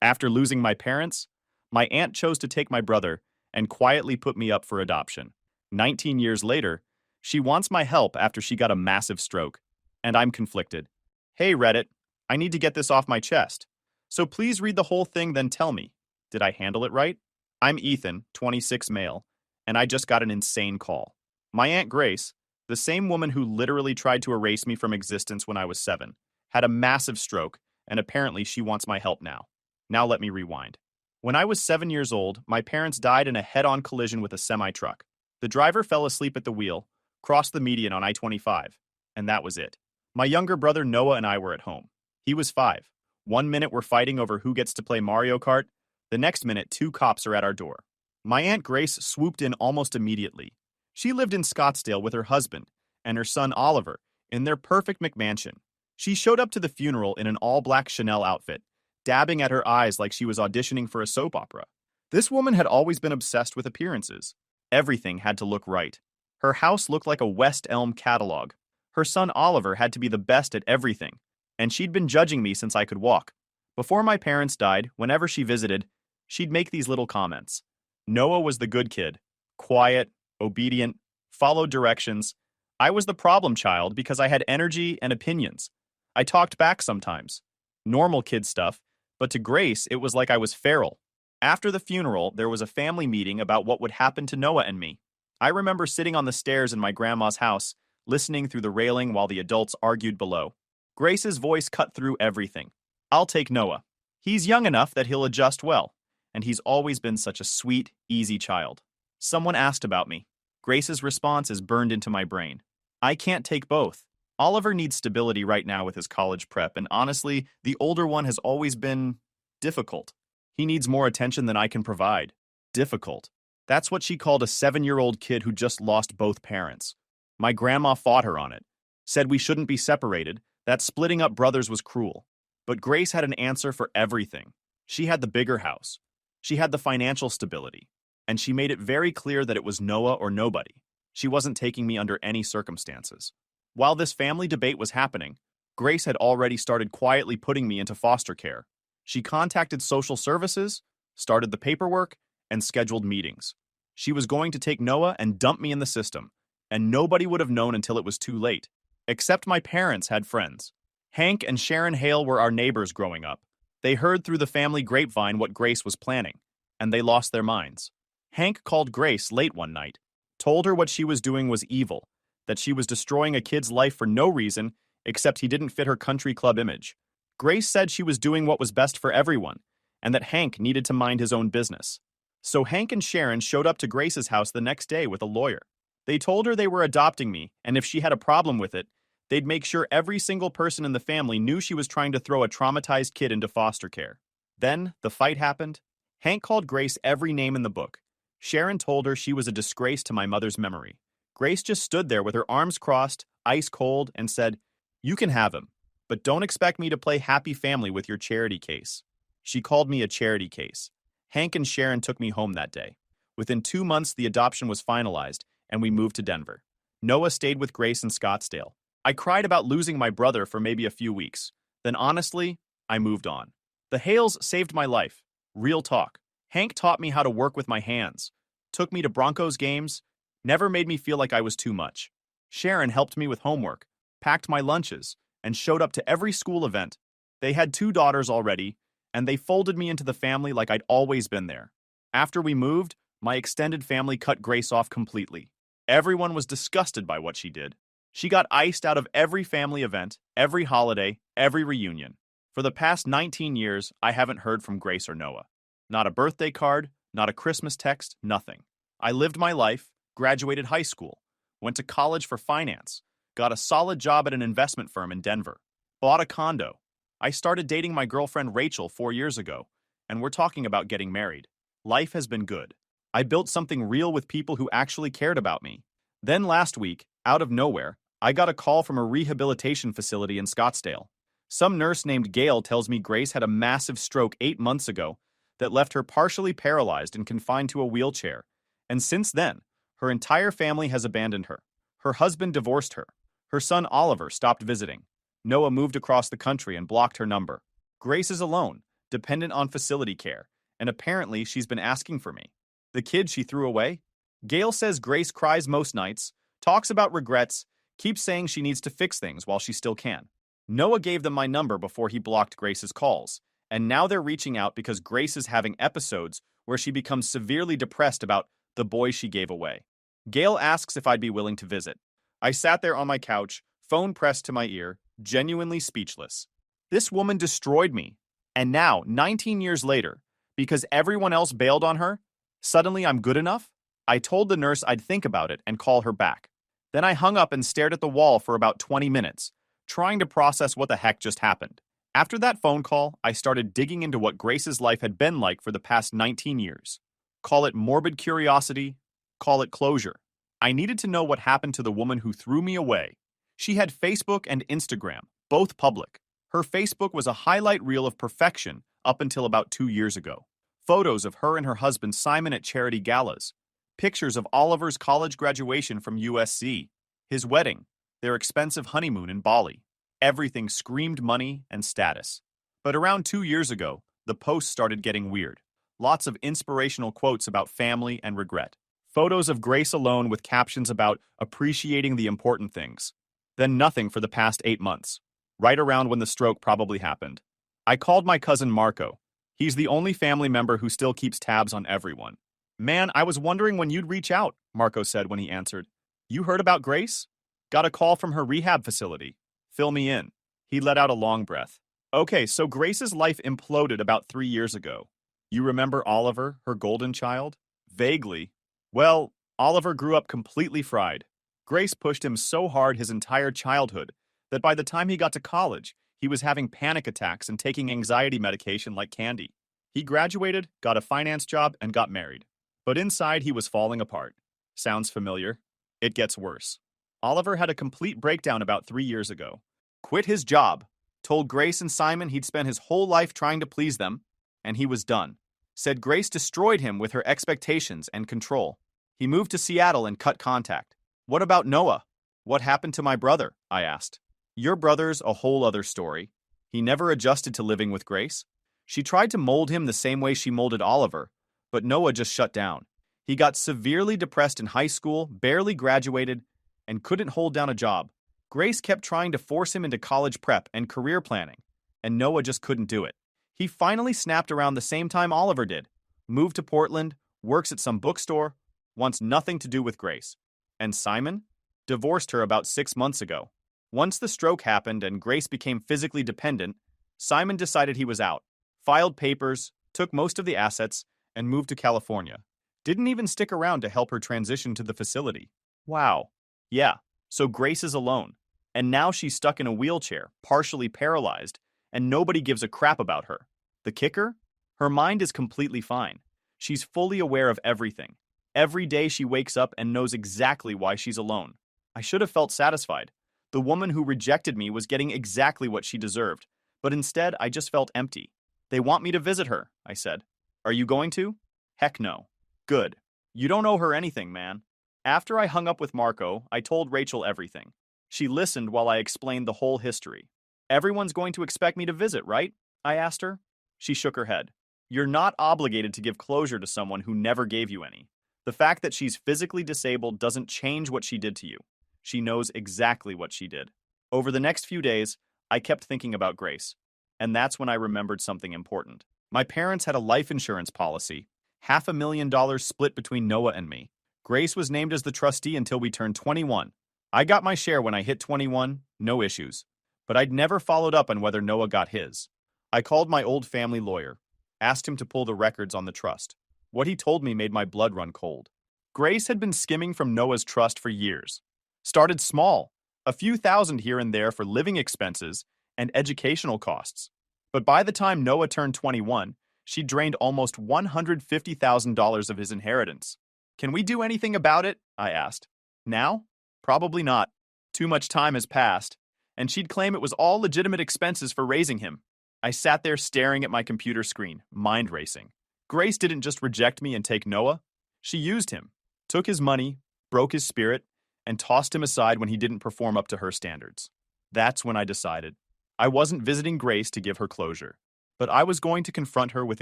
After losing my parents, my aunt chose to take my brother and quietly put me up for adoption. 19 years later, she wants my help after she got a massive stroke, and I'm conflicted. Hey, Reddit, I need to get this off my chest. So please read the whole thing, then tell me. Did I handle it right? I'm Ethan, 26 male, and I just got an insane call. My Aunt Grace, the same woman who literally tried to erase me from existence when I was 7, had a massive stroke, and apparently she wants my help now. Now let me rewind. When I was 7 years old, my parents died in a head-on collision with a semi-truck. The driver fell asleep at the wheel, crossed the median on I-25, and that was it. My younger brother Noah and I were at home. He was 5. One minute we're fighting over who gets to play Mario Kart. The next minute, 2 cops are at our door. My Aunt Grace swooped in almost immediately. She lived in Scottsdale with her husband and her son Oliver in their perfect McMansion. She showed up to the funeral in an all-black Chanel outfit, dabbing at her eyes like she was auditioning for a soap opera. This woman had always been obsessed with appearances. Everything had to look right. Her house looked like a West Elm catalog. Her son Oliver had to be the best at everything, and she'd been judging me since I could walk. Before my parents died, whenever she visited, she'd make these little comments. Noah was the good kid, quiet, obedient, followed directions. I was the problem child because I had energy and opinions. I talked back sometimes. Normal kid stuff, but to Grace, it was like I was feral. After the funeral, there was a family meeting about what would happen to Noah and me. I remember sitting on the stairs in my grandma's house, listening through the railing while the adults argued below. Grace's voice cut through everything. I'll take Noah. He's young enough that he'll adjust well, and he's always been such a sweet, easy child. Someone asked about me. Grace's response is burned into my brain. I can't take both. Oliver needs stability right now with his college prep, and honestly, the older one has always been difficult. He needs more attention than I can provide. Difficult. That's what she called a 7-year-old kid who just lost both parents. My grandma fought her on it, said we shouldn't be separated, that splitting up brothers was cruel. But Grace had an answer for everything. She had the bigger house. She had the financial stability. And she made it very clear that it was Noah or nobody. She wasn't taking me under any circumstances. While this family debate was happening, Grace had already started quietly putting me into foster care. She contacted social services, started the paperwork, and scheduled meetings. She was going to take Noah and dump me in the system, and nobody would have known until it was too late. Except my parents had friends. Hank and Sharon Hale were our neighbors growing up. They heard through the family grapevine what Grace was planning, and they lost their minds. Hank called Grace late one night, told her what she was doing was evil, that she was destroying a kid's life for no reason except he didn't fit her country club image. Grace said she was doing what was best for everyone, and that Hank needed to mind his own business. So Hank and Sharon showed up to Grace's house the next day with a lawyer. They told her they were adopting me, and if she had a problem with it, they'd make sure every single person in the family knew she was trying to throw a traumatized kid into foster care. Then, the fight happened. Hank called Grace every name in the book. Sharon told her she was a disgrace to my mother's memory. Grace just stood there with her arms crossed, ice cold, and said, "You can have him, but don't expect me to play happy family with your charity case." She called me a charity case. Hank and Sharon took me home that day. Within 2 months, the adoption was finalized, and we moved to Denver. Noah stayed with Grace in Scottsdale. I cried about losing my brother for maybe a few weeks. Then honestly, I moved on. The Hales saved my life. Real talk. Hank taught me how to work with my hands, took me to Broncos games, never made me feel like I was too much. Sharon helped me with homework, packed my lunches, and showed up to every school event. They had 2 daughters already, and they folded me into the family like I'd always been there. After we moved, my extended family cut Grace off completely. Everyone was disgusted by what she did. She got iced out of every family event, every holiday, every reunion. For the past 19 years, I haven't heard from Grace or Noah. Not a birthday card, not a Christmas text, nothing. I lived my life, graduated high school, went to college for finance, got a solid job at an investment firm in Denver, bought a condo. I started dating my girlfriend Rachel 4 years ago, and we're talking about getting married. Life has been good. I built something real with people who actually cared about me. Then last week, out of nowhere, I got a call from a rehabilitation facility in Scottsdale. Some nurse named Gail tells me Grace had a massive stroke 8 months ago that left her partially paralyzed and confined to a wheelchair. And since then, her entire family has abandoned her. Her husband divorced her. Her son Oliver stopped visiting. Noah moved across the country and blocked her number. Grace is alone, dependent on facility care, and apparently she's been asking for me. The kid she threw away? Gail says Grace cries most nights, talks about regrets, keeps saying she needs to fix things while she still can. Noah gave them my number before he blocked Grace's calls, and now they're reaching out because Grace is having episodes where she becomes severely depressed about the boy she gave away. Gail asks if I'd be willing to visit. I sat there on my couch, phone pressed to my ear, genuinely speechless. This woman destroyed me, and now, 19 years later, because everyone else bailed on her, suddenly I'm good enough? I told the nurse I'd think about it and call her back. Then I hung up and stared at the wall for about 20 minutes, trying to process what the heck just happened. After that phone call, I started digging into what Grace's life had been like for the past 19 years. Call it morbid curiosity, call it closure. I needed to know what happened to the woman who threw me away. She had Facebook and Instagram, both public. Her Facebook was a highlight reel of perfection up until about 2 years ago. Photos of her and her husband Simon at charity galas. Pictures of Oliver's college graduation from USC. His wedding. Their expensive honeymoon in Bali. Everything screamed money and status. But around 2 years ago, the posts started getting weird. Lots of inspirational quotes about family and regret. Photos of Grace alone with captions about appreciating the important things. Then nothing for the past 8 months. Right around when the stroke probably happened. I called my cousin Marco. He's the only family member who still keeps tabs on everyone. Man, I was wondering when you'd reach out, Marco said when he answered. You heard about Grace? Got a call from her rehab facility. Fill me in. He let out a long breath. Okay, so Grace's life imploded about 3 years ago. You remember Oliver, her golden child? Vaguely. Well, Oliver grew up completely fried. Grace pushed him so hard his entire childhood that by the time he got to college, he was having panic attacks and taking anxiety medication like candy. He graduated, got a finance job, and got married. But inside, he was falling apart. Sounds familiar? It gets worse. Oliver had a complete breakdown about 3 years ago. Quit his job, told Grace and Simon he'd spent his whole life trying to please them, and he was done. Said Grace destroyed him with her expectations and control. He moved to Seattle and cut contact. What about Noah? What happened to my brother? I asked. Your brother's a whole other story. He never adjusted to living with Grace. She tried to mold him the same way she molded Oliver, but Noah just shut down. He got severely depressed in high school, barely graduated, and couldn't hold down a job. Grace kept trying to force him into college prep and career planning, and Noah just couldn't do it. He finally snapped around the same time Oliver did. Moved to Portland, works at some bookstore, wants nothing to do with Grace. And Simon? Divorced her about 6 months ago. Once the stroke happened and Grace became physically dependent, Simon decided he was out, filed papers, took most of the assets, and moved to California. Didn't even stick around to help her transition to the facility. Wow. Yeah, so Grace is alone. And now she's stuck in a wheelchair, partially paralyzed, and nobody gives a crap about her. The kicker? Her mind is completely fine. She's fully aware of everything. Every day she wakes up and knows exactly why she's alone. I should have felt satisfied. The woman who rejected me was getting exactly what she deserved, but instead I just felt empty. They want me to visit her, I said. Are you going to? Heck no. Good. You don't owe her anything, man. After I hung up with Marco, I told Rachel everything. She listened while I explained the whole history. Everyone's going to expect me to visit, right? I asked her. She shook her head. You're not obligated to give closure to someone who never gave you any. The fact that she's physically disabled doesn't change what she did to you. She knows exactly what she did. Over the next few days, I kept thinking about Grace. And that's when I remembered something important. My parents had a life insurance policy, $500,000 split between Noah and me. Grace was named as the trustee until we turned 21. I got my share when I hit 21, no issues. But I'd never followed up on whether Noah got his. I called my old family lawyer, asked him to pull the records on the trust. What he told me made my blood run cold. Grace had been skimming from Noah's trust for years. Started small, a few thousand here and there for living expenses and educational costs. But by the time Noah turned 21, she drained almost $150,000 of his inheritance. Can we do anything about it? I asked. Now? Probably not. Too much time has passed, and she'd claim it was all legitimate expenses for raising him. I sat there staring at my computer screen, mind racing. Grace didn't just reject me and take Noah. She used him, took his money, broke his spirit, and tossed him aside when he didn't perform up to her standards. That's when I decided. I wasn't visiting Grace to give her closure. But I was going to confront her with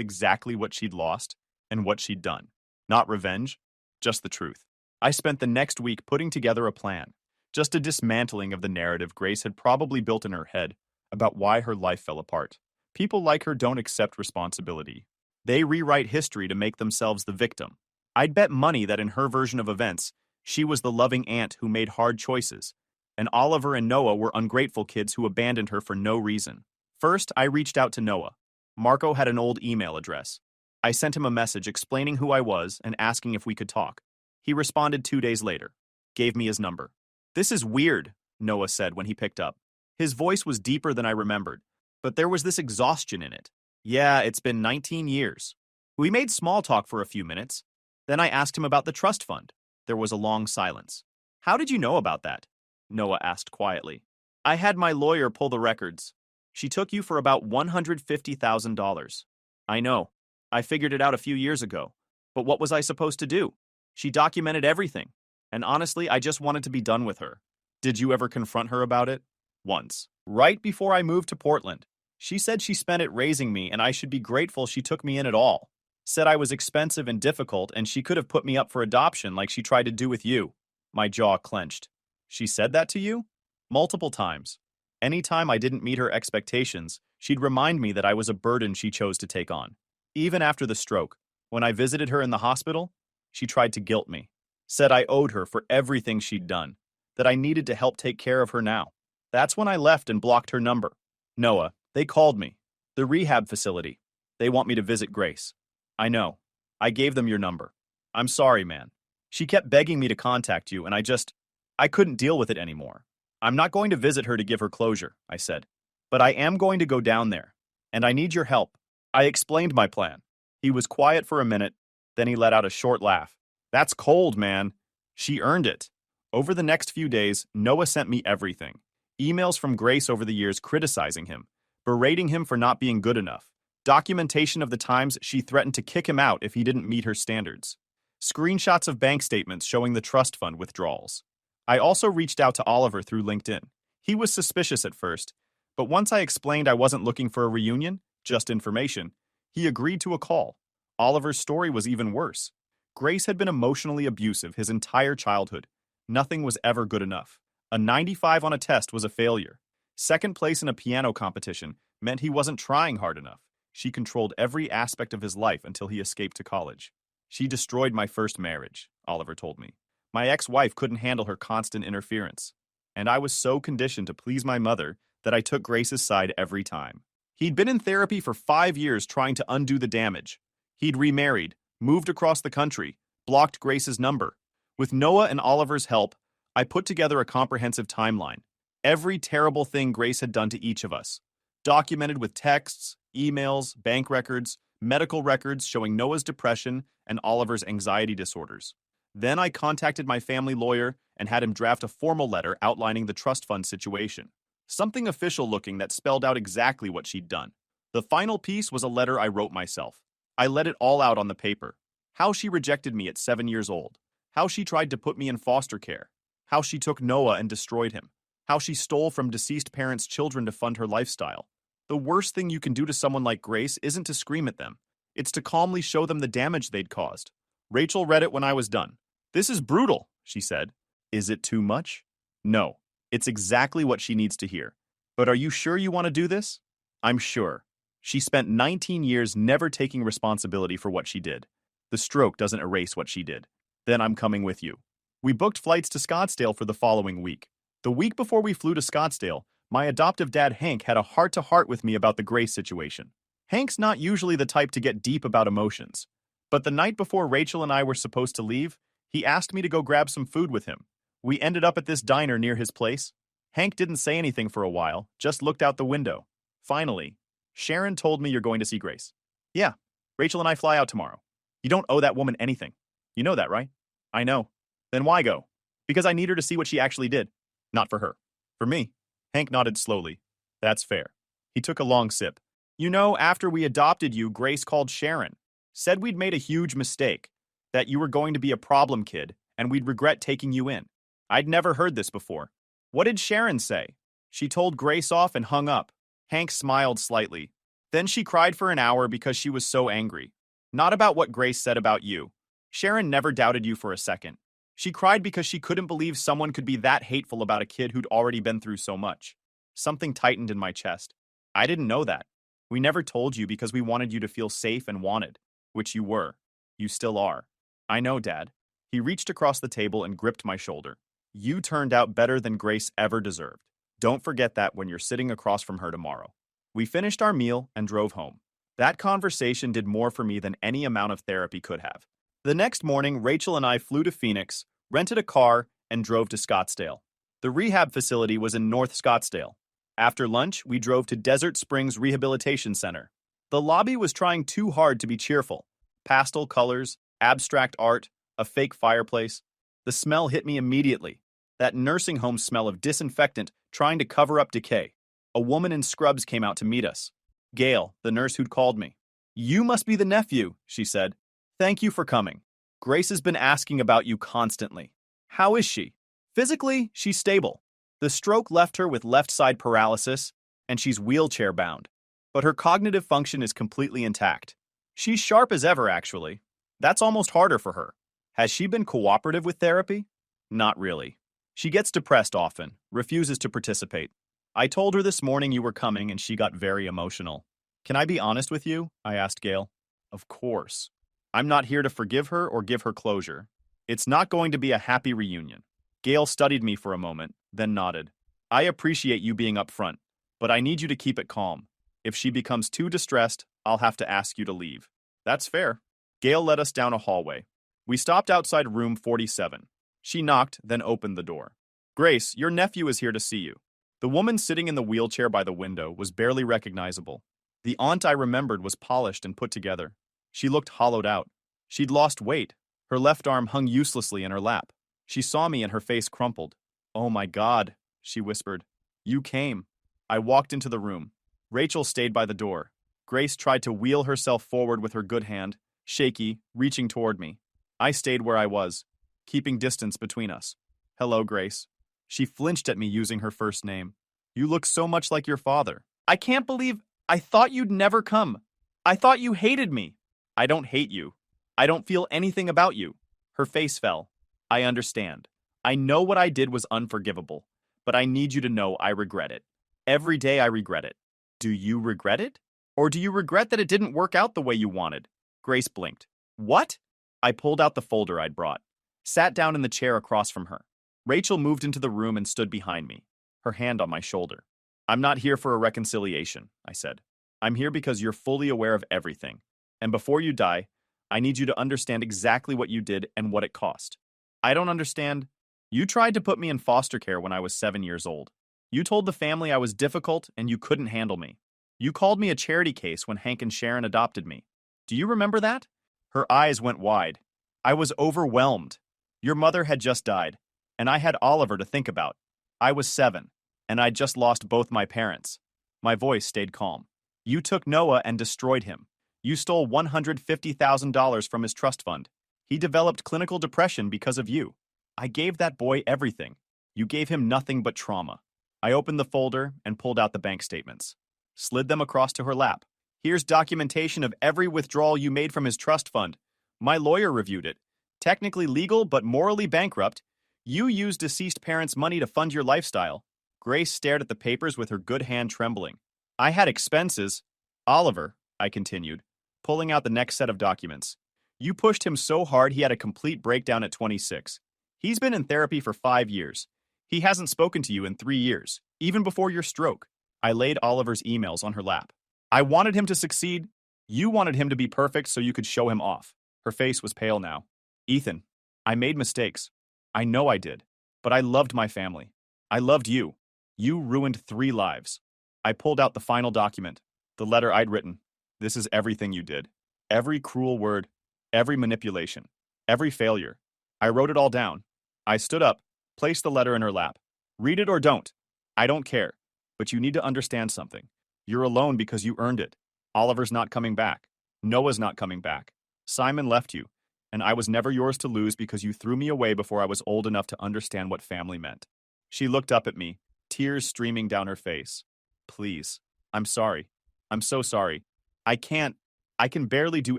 exactly what she'd lost and what she'd done. Not revenge, just the truth. I spent the next week putting together a plan, just a dismantling of the narrative Grace had probably built in her head about why her life fell apart. People like her don't accept responsibility. They rewrite history to make themselves the victim. I'd bet money that in her version of events, she was the loving aunt who made hard choices, and Oliver and Noah were ungrateful kids who abandoned her for no reason. First, I reached out to Noah. Marco had an old email address. I sent him a message explaining who I was and asking if we could talk. He responded 2 days later, gave me his number. "This is weird," Noah said when he picked up. His voice was deeper than I remembered, but there was this exhaustion in it. "Yeah, it's been 19 years. We made small talk for a few minutes. Then I asked him about the trust fund. There was a long silence. "How did you know about that?" Noah asked quietly. "I had my lawyer pull the records. She took you for about $150,000. "I know. I figured it out a few years ago. But what was I supposed to do? She documented everything. And honestly, I just wanted to be done with her." "Did you ever confront her about it?" "Once. Right before I moved to Portland. She said she spent it raising me and I should be grateful she took me in at all. Said I was expensive and difficult and she could have put me up for adoption like she tried to do with you." My jaw clenched. "She said that to you?" "Multiple times. Anytime I didn't meet her expectations, she'd remind me that I was a burden she chose to take on. Even after the stroke, when I visited her in the hospital, she tried to guilt me. Said I owed her for everything she'd done, that I needed to help take care of her now. That's when I left and blocked her number." "Noah, they called me. The rehab facility. They want me to visit Grace." "I know. I gave them your number. I'm sorry, man. She kept begging me to contact you and I couldn't deal with it anymore. I'm not going to visit her to give her closure," I said. "But I am going to go down there. And I need your help." I explained my plan. He was quiet for a minute, then he let out a short laugh. "That's cold, man. She earned it." Over the next few days, Noah sent me everything. Emails from Grace over the years criticizing him, berating him for not being good enough, documentation of the times she threatened to kick him out if he didn't meet her standards, screenshots of bank statements showing the trust fund withdrawals. I also reached out to Oliver through LinkedIn. He was suspicious at first, but once I explained I wasn't looking for a reunion, just information, he agreed to a call. Oliver's story was even worse. Grace had been emotionally abusive his entire childhood. Nothing was ever good enough. A 95 on a test was a failure. Second place in a piano competition meant he wasn't trying hard enough. She controlled every aspect of his life until he escaped to college. "She destroyed my first marriage," Oliver told me. "My ex-wife couldn't handle her constant interference. And I was so conditioned to please my mother that I took Grace's side every time." He'd been in therapy for 5 years trying to undo the damage. He'd remarried, moved across the country, blocked Grace's number. With Noah and Oliver's help, I put together a comprehensive timeline. Every terrible thing Grace had done to each of us. Documented with texts, emails, bank records, medical records showing Noah's depression and Oliver's anxiety disorders. Then I contacted my family lawyer and had him draft a formal letter outlining the trust fund situation. Something official looking that spelled out exactly what she'd done. The final piece was a letter I wrote myself. I let it all out on the paper. How she rejected me at 7 years old. How she tried to put me in foster care. How she took Noah and destroyed him. How she stole from deceased parents' children to fund her lifestyle. The worst thing you can do to someone like Grace isn't to scream at them. It's to calmly show them the damage they'd caused. Rachel read it when I was done. "This is brutal," she said. "Is it too much?" "No. It's exactly what she needs to hear. But are you sure you want to do this?" "I'm sure. She spent 19 years never taking responsibility for what she did. The stroke doesn't erase what she did. Then I'm coming with you." We booked flights to Scottsdale for the following week. The week before we flew to Scottsdale, my adoptive dad Hank had a heart-to-heart with me about the Grace situation. Hank's not usually the type to get deep about emotions. But the night before Rachel and I were supposed to leave, he asked me to go grab some food with him. We ended up at this diner near his place. Hank didn't say anything for a while, just looked out the window. Finally, "Sharon told me you're going to see Grace." "Yeah, Rachel and I fly out tomorrow." "You don't owe that woman anything. You know that, right?" "I know." "Then why go?" "Because I need her to see what she actually did." "Not for her. For me." Hank nodded slowly. "That's fair." He took a long sip. "You know, after we adopted you, Grace called Sharon. Said we'd made a huge mistake. That you were going to be a problem kid, and we'd regret taking you in. I'd never heard this before." "What did Sharon say?" "She told Grace off and hung up." Hank smiled slightly. Then she cried for an hour because she was so angry. Not about what Grace said about you. Sharon never doubted you for a second. She cried because she couldn't believe someone could be that hateful about a kid who'd already been through so much. Something tightened in my chest. I didn't know that. We never told you because we wanted you to feel safe and wanted, which you were. You still are. I know, Dad. He reached across the table and gripped my shoulder. You turned out better than Grace ever deserved. Don't forget that when you're sitting across from her tomorrow. We finished our meal and drove home. That conversation did more for me than any amount of therapy could have. The next morning, Rachel and I flew to Phoenix, rented a car, and drove to Scottsdale. The rehab facility was in North Scottsdale. After lunch, we drove to Desert Springs Rehabilitation Center. The lobby was trying too hard to be cheerful. Pastel colors, abstract art, a fake fireplace. The smell hit me immediately. That nursing home smell of disinfectant trying to cover up decay. A woman in scrubs came out to meet us. Gail, the nurse who'd called me. You must be the nephew, she said. Thank you for coming. Grace has been asking about you constantly. How is she? Physically, she's stable. The stroke left her with left side paralysis, and she's wheelchair bound. But her cognitive function is completely intact. She's sharp as ever, actually. That's almost harder for her. Has she been cooperative with therapy? Not really. She gets depressed often, refuses to participate. I told her this morning you were coming and she got very emotional. Can I be honest with you? I asked Gail. Of course. I'm not here to forgive her or give her closure. It's not going to be a happy reunion. Gail studied me for a moment, then nodded. I appreciate you being upfront, but I need you to keep it calm. If she becomes too distressed, I'll have to ask you to leave. That's fair. Gail led us down a hallway. We stopped outside room 47. She knocked, then opened the door. Grace, your nephew is here to see you. The woman sitting in the wheelchair by the window was barely recognizable. The aunt I remembered was polished and put together. She looked hollowed out. She'd lost weight. Her left arm hung uselessly in her lap. She saw me and her face crumpled. Oh my God, she whispered. You came. I walked into the room. Rachel stayed by the door. Grace tried to wheel herself forward with her good hand, shaky, reaching toward me. I stayed where I was, keeping distance between us. Hello, Grace. She flinched at me using her first name. You look so much like your father. I can't believe I thought you'd never come. I thought you hated me. I don't hate you. I don't feel anything about you. Her face fell. I understand. I know what I did was unforgivable, but I need you to know I regret it. Every day I regret it. Do you regret it? Or do you regret that it didn't work out the way you wanted? Grace blinked. What? I pulled out the folder I'd brought, sat down in the chair across from her. Rachel moved into the room and stood behind me, her hand on my shoulder. I'm not here for a reconciliation, I said. I'm here because you're fully aware of everything. And before you die, I need you to understand exactly what you did and what it cost. I don't understand. You tried to put me in foster care when I was 7 years old. You told the family I was difficult and you couldn't handle me. You called me a charity case when Hank and Sharon adopted me. Do you remember that? Her eyes went wide. I was overwhelmed. Your mother had just died, and I had Oliver to think about. I was 7, and I'd just lost both my parents. My voice stayed calm. You took Noah and destroyed him. You stole $150,000 from his trust fund. He developed clinical depression because of you. I gave that boy everything. You gave him nothing but trauma. I opened the folder and pulled out the bank statements. Slid them across to her lap. Here's documentation of every withdrawal you made from his trust fund. My lawyer reviewed it. Technically legal, but morally bankrupt. You used deceased parents' money to fund your lifestyle. Grace stared at the papers with her good hand trembling. I had expenses. Oliver, I continued, pulling out the next set of documents. You pushed him so hard he had a complete breakdown at 26. He's been in therapy for 5 years. He hasn't spoken to you in 3 years, even before your stroke. I laid Oliver's emails on her lap. I wanted him to succeed. You wanted him to be perfect so you could show him off. Her face was pale now. Ethan, I made mistakes. I know I did. But I loved my family. I loved you. You ruined 3 lives. I pulled out the final document, the letter I'd written. This is everything you did. Every cruel word, every manipulation, every failure. I wrote it all down. I stood up, placed the letter in her lap. Read it or don't. I don't care. But you need to understand something. You're alone because you earned it. Oliver's not coming back. Noah's not coming back. Simon left you, and I was never yours to lose because you threw me away before I was old enough to understand what family meant. She looked up at me, tears streaming down her face. Please, I'm sorry. I'm so sorry. I can't. I can barely do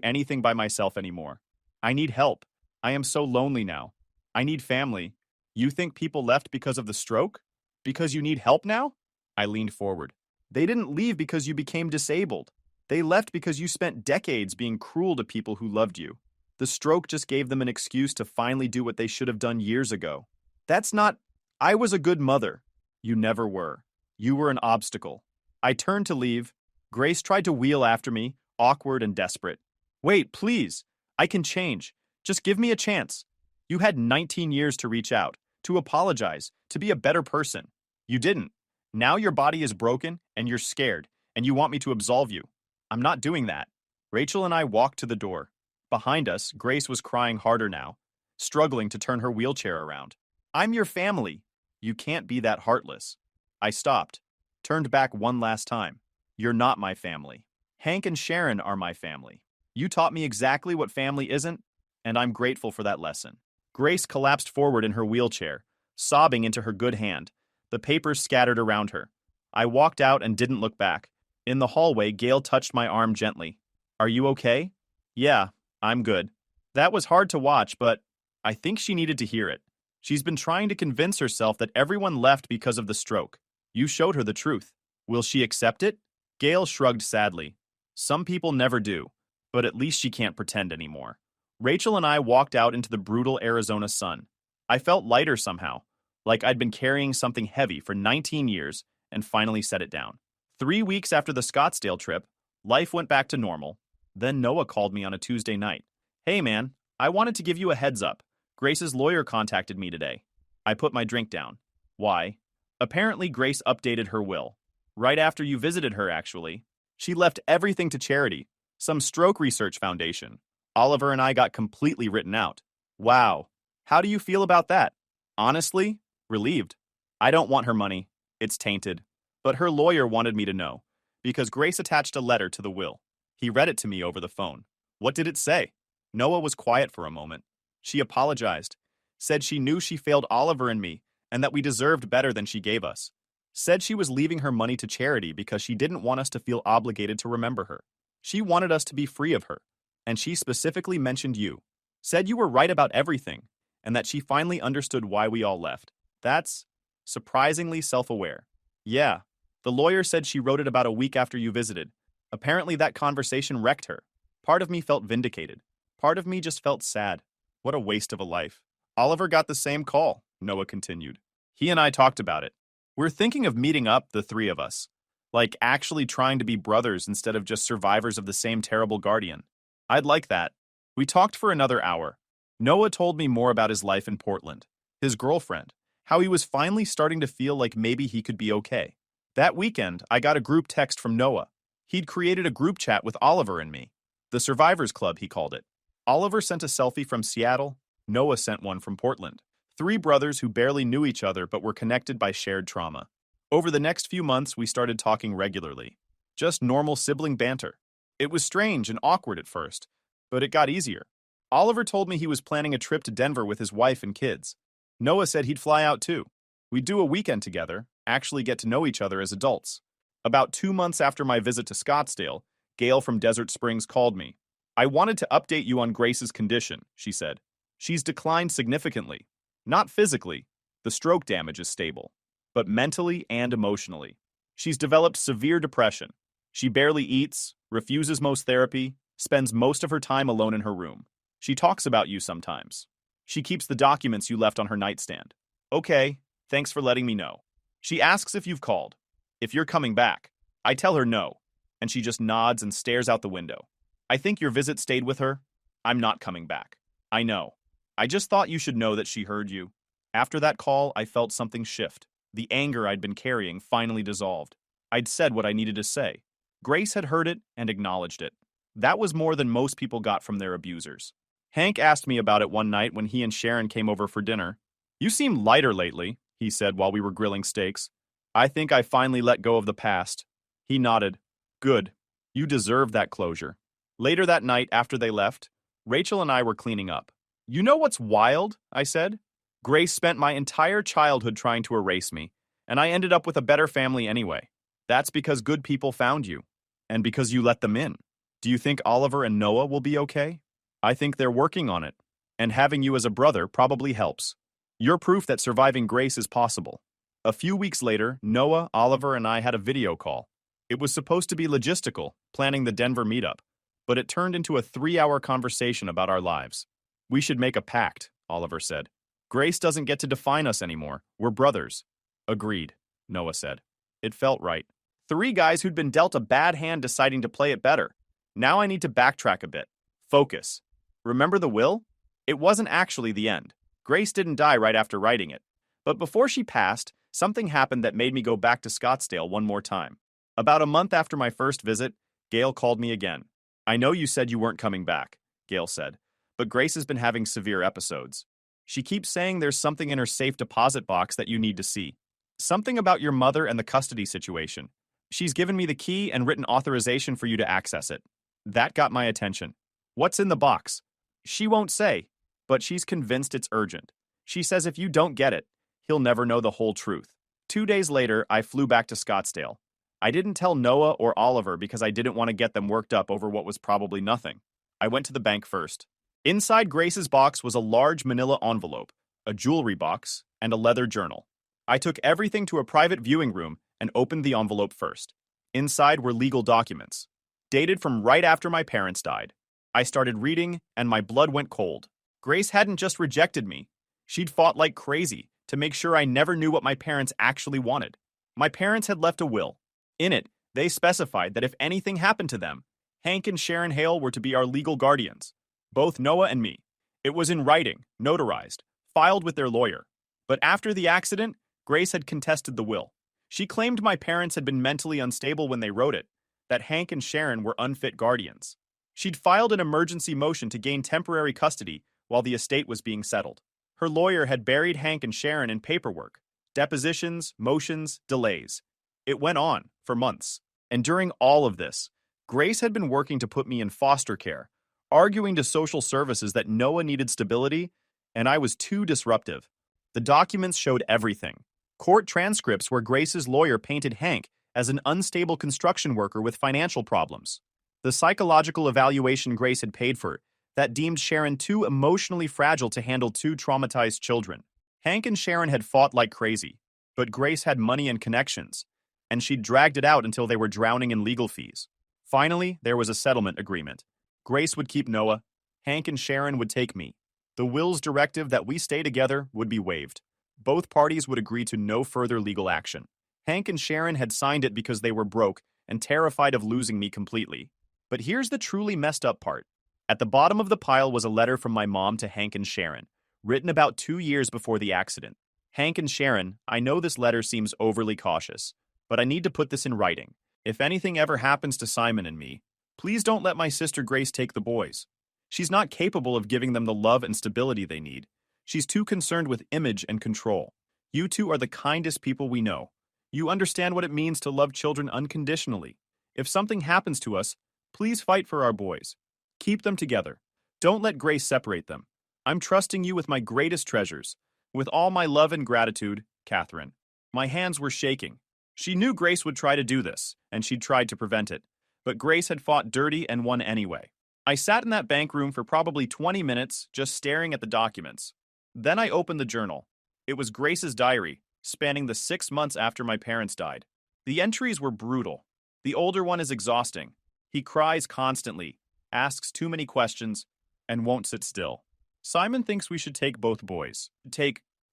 anything by myself anymore. I need help. I am so lonely now. I need family. You think people left because of the stroke? Because you need help now? I leaned forward. They didn't leave because you became disabled. They left because you spent decades being cruel to people who loved you. The stroke just gave them an excuse to finally do what they should have done years ago. That's not. I was a good mother. You never were. You were an obstacle. I turned to leave. Grace tried to wheel after me, awkward and desperate. Wait, please. I can change. Just give me a chance. You had 19 years to reach out, to apologize, to be a better person. You didn't. Now your body is broken and you're scared, and you want me to absolve you. I'm not doing that. Rachel and I walked to the door. Behind us, Grace was crying harder now, struggling to turn her wheelchair around. I'm your family. You can't be that heartless. I stopped, turned back one last time. You're not my family. Hank and Sharon are my family. You taught me exactly what family isn't, and I'm grateful for that lesson. Grace collapsed forward in her wheelchair, sobbing into her good hand, the papers scattered around her. I walked out and didn't look back. In the hallway, Gail touched my arm gently. Are you okay? Yeah, I'm good. That was hard to watch, but I think she needed to hear it. She's been trying to convince herself that everyone left because of the stroke. You showed her the truth. Will she accept it? Gail shrugged sadly. Some people never do, but at least she can't pretend anymore. Rachel and I walked out into the brutal Arizona sun. I felt lighter somehow, like I'd been carrying something heavy for 19 years and finally set it down. 3 weeks after the Scottsdale trip, life went back to normal. Then Noah called me on a Tuesday night. Hey man, I wanted to give you a heads up. Grace's lawyer contacted me today. I put my drink down. Why? Apparently Grace updated her will. Right after you visited her, actually. She left everything to charity, some stroke research foundation. Oliver and I got completely written out. Wow. How do you feel about that? Honestly, relieved. I don't want her money. It's tainted. But her lawyer wanted me to know, because Grace attached a letter to the will. He read it to me over the phone. What did it say? Noah was quiet for a moment. She apologized, said she knew she failed Oliver and me, and that we deserved better than she gave us. Said she was leaving her money to charity because she didn't want us to feel obligated to remember her. She wanted us to be free of her, and she specifically mentioned you. Said you were right about everything, and that she finally understood why we all left. That's surprisingly self-aware. Yeah, the lawyer said she wrote it about a week after you visited. Apparently that conversation wrecked her. Part of me felt vindicated. Part of me just felt sad. What a waste of a life. Oliver got the same call, Noah continued. He and I talked about it. We're thinking of meeting up, the three of us. Like actually trying to be brothers instead of just survivors of the same terrible guardian. I'd like that. We talked for another hour. Noah told me more about his life in Portland, his girlfriend, how he was finally starting to feel like maybe he could be okay. That weekend, I got a group text from Noah. He'd created a group chat with Oliver and me. The Survivors Club, he called it. Oliver sent a selfie from Seattle. Noah sent one from Portland. 3 brothers who barely knew each other but were connected by shared trauma. Over the next few months, we started talking regularly. Just normal sibling banter. It was strange and awkward at first, but it got easier. Oliver told me he was planning a trip to Denver with his wife and kids. Noah said he'd fly out too. We'd do a weekend together, actually get to know each other as adults. About 2 months after my visit to Scottsdale, Gail from Desert Springs called me. I wanted to update you on Grace's condition, she said. She's declined significantly. Not physically, the stroke damage is stable, but mentally and emotionally. She's developed severe depression. She barely eats, refuses most therapy, spends most of her time alone in her room. She talks about you sometimes. She keeps the documents you left on her nightstand. Okay, thanks for letting me know. She asks if you've called, if you're coming back. I tell her no, and she just nods and stares out the window. I think your visit stayed with her. I'm not coming back. I know. I just thought you should know that she heard you. After that call, I felt something shift. The anger I'd been carrying finally dissolved. I'd said what I needed to say. Grace had heard it and acknowledged it. That was more than most people got from their abusers. Hank asked me about it one night when he and Sharon came over for dinner. You seem lighter lately, he said while we were grilling steaks. I think I finally let go of the past. He nodded. Good. You deserve that closure. Later that night, after they left, Rachel and I were cleaning up. You know what's wild? I said. Grace spent my entire childhood trying to erase me, and I ended up with a better family anyway. That's because good people found you. And because you let them in. Do you think Oliver and Noah will be okay? I think they're working on it. And having you as a brother probably helps. You're proof that surviving Grace is possible. A few weeks later, Noah, Oliver, and I had a video call. It was supposed to be logistical, planning the Denver meetup, but it turned into a 3-hour conversation about our lives. We should make a pact, Oliver said. Grace doesn't get to define us anymore. We're brothers. Agreed, Noah said. It felt right. 3 guys who'd been dealt a bad hand deciding to play it better. Now I need to backtrack a bit. Focus. Remember the will? It wasn't actually the end. Grace didn't die right after writing it. But before she passed, something happened that made me go back to Scottsdale one more time. About a month after my first visit, Gail called me again. I know you said you weren't coming back, Gail said, but Grace has been having severe episodes. She keeps saying there's something in her safe deposit box that you need to see. Something about your mother and the custody situation. She's given me the key and written authorization for you to access it. That got my attention. What's in the box? She won't say, but she's convinced it's urgent. She says if you don't get it, he'll never know the whole truth. 2 days later, I flew back to Scottsdale. I didn't tell Noah or Oliver because I didn't want to get them worked up over what was probably nothing. I went to the bank first. Inside Grace's box was a large manila envelope, a jewelry box, and a leather journal. I took everything to a private viewing room and opened the envelope first. Inside were legal documents, dated from right after my parents died. I started reading, and my blood went cold. Grace hadn't just rejected me. She'd fought like crazy to make sure I never knew what my parents actually wanted. My parents had left a will. In it, they specified that if anything happened to them, Hank and Sharon Hale were to be our legal guardians, both Noah and me. It was in writing, notarized, filed with their lawyer. But after the accident, Grace had contested the will. She claimed my parents had been mentally unstable when they wrote it, that Hank and Sharon were unfit guardians. She'd filed an emergency motion to gain temporary custody while the estate was being settled. Her lawyer had buried Hank and Sharon in paperwork, depositions, motions, delays. It went on for months. And during all of this, Grace had been working to put me in foster care, arguing to social services that Noah needed stability, and I was too disruptive. The documents showed everything. Court transcripts where Grace's lawyer painted Hank as an unstable construction worker with financial problems. The psychological evaluation Grace had paid for that deemed Sharon too emotionally fragile to handle 2 traumatized children. Hank and Sharon had fought like crazy, but Grace had money and connections, and she'd dragged it out until they were drowning in legal fees. Finally, there was a settlement agreement. Grace would keep Noah, Hank and Sharon would take me. The will's directive that we stay together would be waived. Both parties would agree to no further legal action. Hank and Sharon had signed it because they were broke and terrified of losing me completely. But here's the truly messed up part. At the bottom of the pile was a letter from my mom to Hank and Sharon, written about 2 years before the accident. Hank and Sharon, I know this letter seems overly cautious, but I need to put this in writing. If anything ever happens to Simon and me, please don't let my sister Grace take the boys. She's not capable of giving them the love and stability they need. She's too concerned with image and control. You two are the kindest people we know. You understand what it means to love children unconditionally. If something happens to us, please fight for our boys. Keep them together. Don't let Grace separate them. I'm trusting you with my greatest treasures. With all my love and gratitude, Catherine. My hands were shaking. She knew Grace would try to do this, and she'd tried to prevent it. But Grace had fought dirty and won anyway. I sat in that bank room for probably 20 minutes, just staring at the documents. Then I opened the journal. It was Grace's diary, spanning the 6 months after my parents died. The entries were brutal. The older one is exhausting. He cries constantly, asks too many questions, and won't sit still. Simon thinks we should take both boys.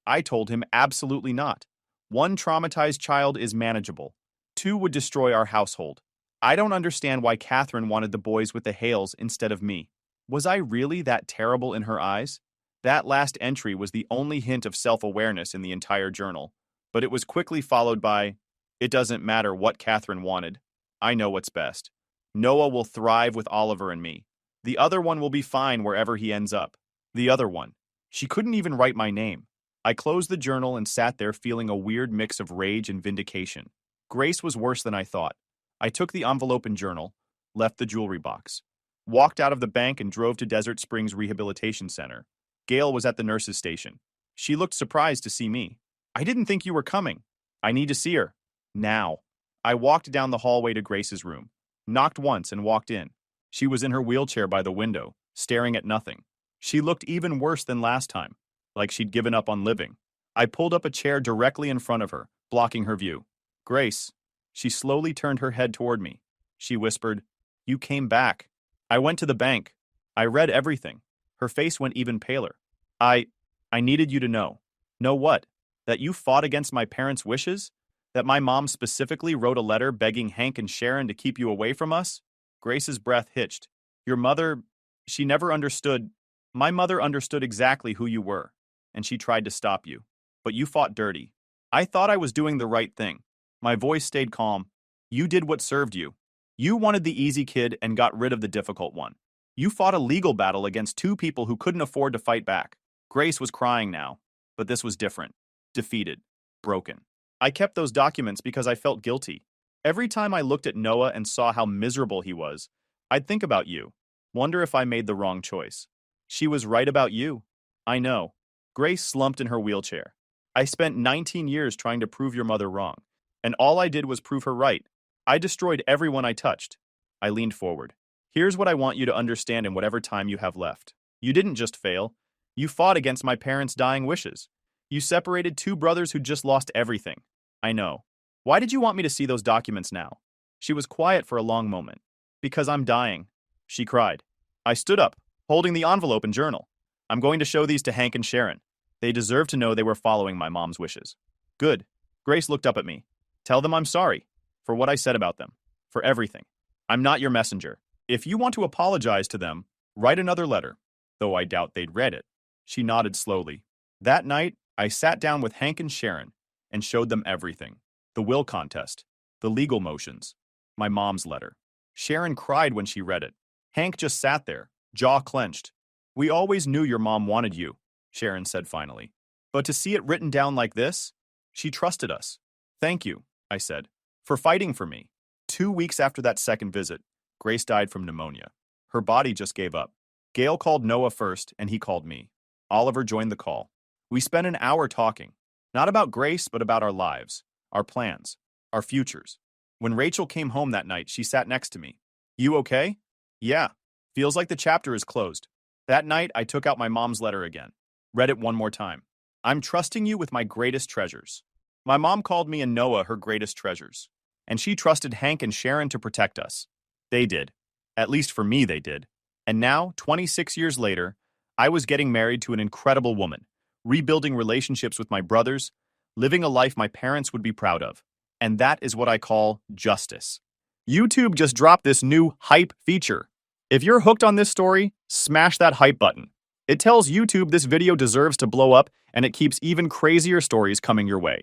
I told him absolutely not. 1 traumatized child is manageable. 2 would destroy our household. I don't understand why Catherine wanted the boys with the Hales instead of me. Was I really that terrible in her eyes? That last entry was the only hint of self-awareness in the entire journal, but it was quickly followed by, it doesn't matter what Catherine wanted. I know what's best. Noah will thrive with Oliver and me. The other one will be fine wherever he ends up. The other one. She couldn't even write my name. I closed the journal and sat there feeling a weird mix of rage and vindication. Grace was worse than I thought. I took the envelope and journal, left the jewelry box, walked out of the bank and drove to Desert Springs Rehabilitation Center. Gail was at the nurse's station. She looked surprised to see me. I didn't think you were coming. I need to see her. Now. I walked down the hallway to Grace's room. Knocked once and walked in. She was in her wheelchair by the window, staring at nothing. She looked even worse than last time, like she'd given up on living. I pulled up a chair directly in front of her, blocking her view. Grace. She slowly turned her head toward me. She whispered, "You came back." I went to the bank. I read everything. Her face went even paler. I needed you to know. Know what? That you fought against my parents' wishes? That my mom specifically wrote a letter begging Hank and Sharon to keep you away from us? Grace's breath hitched. Your mother, she never understood. My mother understood exactly who you were, and she tried to stop you. But you fought dirty. I thought I was doing the right thing. My voice stayed calm. You did what served you. You wanted the easy kid and got rid of the difficult one. You fought a legal battle against two people who couldn't afford to fight back. Grace was crying now, but this was different. Defeated. Broken. I kept those documents because I felt guilty. Every time I looked at Noah and saw how miserable he was, I'd think about you. Wonder if I made the wrong choice. She was right about you. I know. Grace slumped in her wheelchair. I spent 19 years trying to prove your mother wrong, and all I did was prove her right. I destroyed everyone I touched. I leaned forward. Here's what I want you to understand in whatever time you have left. You didn't just fail. You fought against my parents' dying wishes. You separated two brothers who just lost everything. I know. Why did you want me to see those documents now? She was quiet for a long moment. Because I'm dying. She cried. I stood up, holding the envelope and journal. I'm going to show these to Hank and Sharon. They deserve to know they were following my mom's wishes. Good. Grace looked up at me. Tell them I'm sorry. For what I said about them. For everything. I'm not your messenger. If you want to apologize to them, write another letter. Though I doubt they'd read it. She nodded slowly. That night, I sat down with Hank and Sharon and showed them everything. The will contest. The legal motions. My mom's letter. Sharon cried when she read it. Hank just sat there, jaw clenched. We always knew your mom wanted you, Sharon said finally. But to see it written down like this, she trusted us. Thank you, I said, for fighting for me. 2 weeks after that second visit, Grace died from pneumonia. Her body just gave up. Gail called Noah first, and he called me. Oliver joined the call. We spent an hour talking, not about Grace, but about our lives, our plans, our futures. When Rachel came home that night, she sat next to me. You okay? Yeah. Feels like the chapter is closed. That night, I took out my mom's letter again. Read it one more time. I'm trusting you with my greatest treasures. My mom called me and Noah her greatest treasures. And she trusted Hank and Sharon to protect us. They did. At least for me, they did. And now, 26 years later, I was getting married to an incredible woman, rebuilding relationships with my brothers, living a life my parents would be proud of. And that is what I call justice. YouTube just dropped this new hype feature. If you're hooked on this story, smash that hype button. It tells YouTube this video deserves to blow up, and it keeps even crazier stories coming your way.